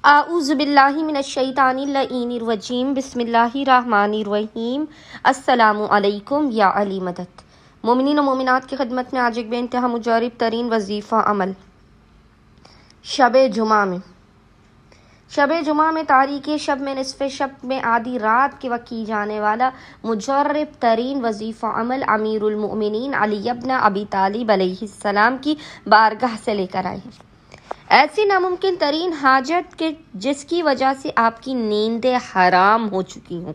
اعوذ باللہ من الشیطان اللعین الرجیم بسم اللہ الرحمن الرحیم۔ السلام علیکم یا علی مدد۔ مومنین و مومنات کی خدمت میں آج ایک بے انتہا مجرب ترین وظیفہ عمل شب جمعہ میں تاریکی شب میں نصف شب میں آدھی رات کے وقت کی جانے والا مجرب ترین وظیفہ عمل امیر المؤمنین علی ابن ابی طالب علیہ السلام کی بارگاہ سے لے کر آئے ہیں۔ ایسی ناممکن ترین حاجت کہ جس کی وجہ سے آپ کی نیندیں حرام ہو چکی ہوں،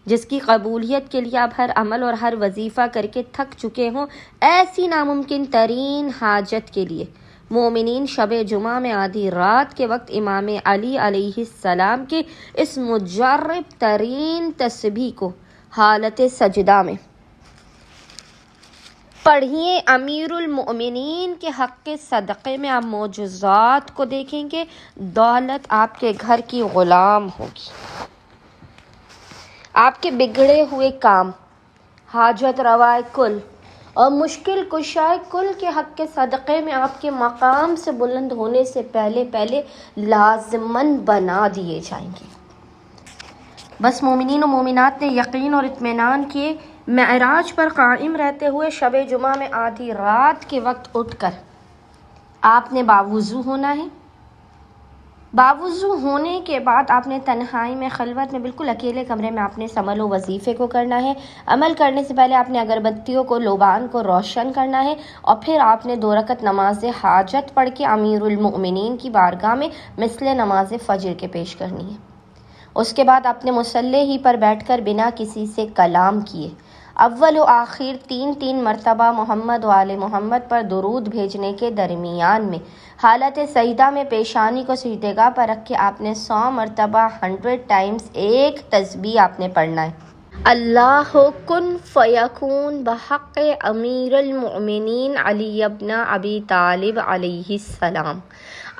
جس کی قبولیت کے لیے آپ ہر عمل اور ہر وظیفہ کر کے تھک چکے ہوں، ایسی ناممکن ترین حاجت کے لیے مومنین شب جمعہ میں آدھی رات کے وقت امام علی علیہ السلام کے اس مجرب ترین تسبیح کو حالت سجدہ میں پڑھیے۔ امیر المؤمنین کے حق کے صدقے میں آپ معجزات کو دیکھیں گے، دولت آپ کے گھر کی غلام ہوگی، آپ کے بگڑے ہوئے کام، حاجت روائے کل اور مشکل کشائے کل کے حق کے صدقے میں آپ کے مقام سے بلند ہونے سے پہلے لازماً بنا دیے جائیں گے۔ بس مومنین و مومنات نے یقین اور اطمینان کیے، معراج پر قائم رہتے ہوئے شب جمعہ میں آدھی رات کے وقت اٹھ کر آپ نے باوضو ہونا ہے۔ باوضو ہونے کے بعد آپ نے تنہائی میں خلوت میں بالکل اکیلے کمرے میں آپ نے اس عمل و وظیفے کو کرنا ہے۔ عمل کرنے سے پہلے آپ نے اگربتیوں کو لوبان کو روشن کرنا ہے اور پھر آپ نے 2 رکعت نماز حاجت پڑھ کے امیر المؤمنین کی بارگاہ میں مثل نماز فجر کے پیش کرنی ہے۔ اس کے بعد آپ نے مصلی ہی پر بیٹھ کر بنا کسی سے کلام کیے اول و آخر 3 مرتبہ محمد و آل محمد پر درود بھیجنے کے درمیان میں حالت سجدہ میں پیشانی کو سجدگاہ پر رکھ کے آپ نے 100 مرتبہ 100 ٹائمز ایک تسبیح آپ نے پڑھنا ہے۔ اللہ کن فیکون بحق امیر المؤمنین علی ابن ابی طالب علیہ السلام۔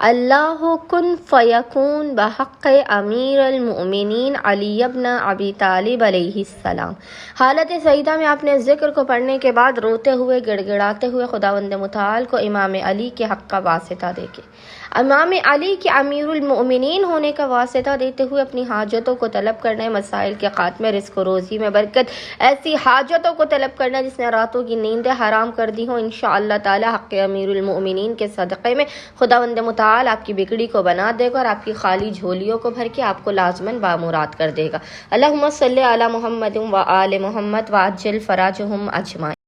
اللہ کن فیکون بحق امیر المؤمنین علی ابن ابی طالب علیہ السلام۔ حالت سجدہ میں آپ نے ذکر کو پڑھنے کے بعد روتے ہوئے گڑ گڑاتے ہوئے خداوند متعال کو امام علی کے حق کا واسطہ دے کے امام علی کے امیر المؤمنین ہونے کا واسطہ دیتے ہوئے اپنی حاجتوں کو طلب کرنا، مسائل کے خاتمے، رزق و روزی میں برکت، ایسی حاجتوں کو طلب کرنا جس نے راتوں کی نیندیں حرام کر دی ہوں۔ انشاءاللہ تعالی حق امیر المؤمنین کے صدقے میں خداوند متعال آپ کی بگڑی کو بنا دے گا اور آپ کی خالی جھولیوں کو بھر کے آپ کو لازماً بامراد کر دے گا۔ اللہم صلی علی محمد و آل محمد وعجل فراجہم اجمعین۔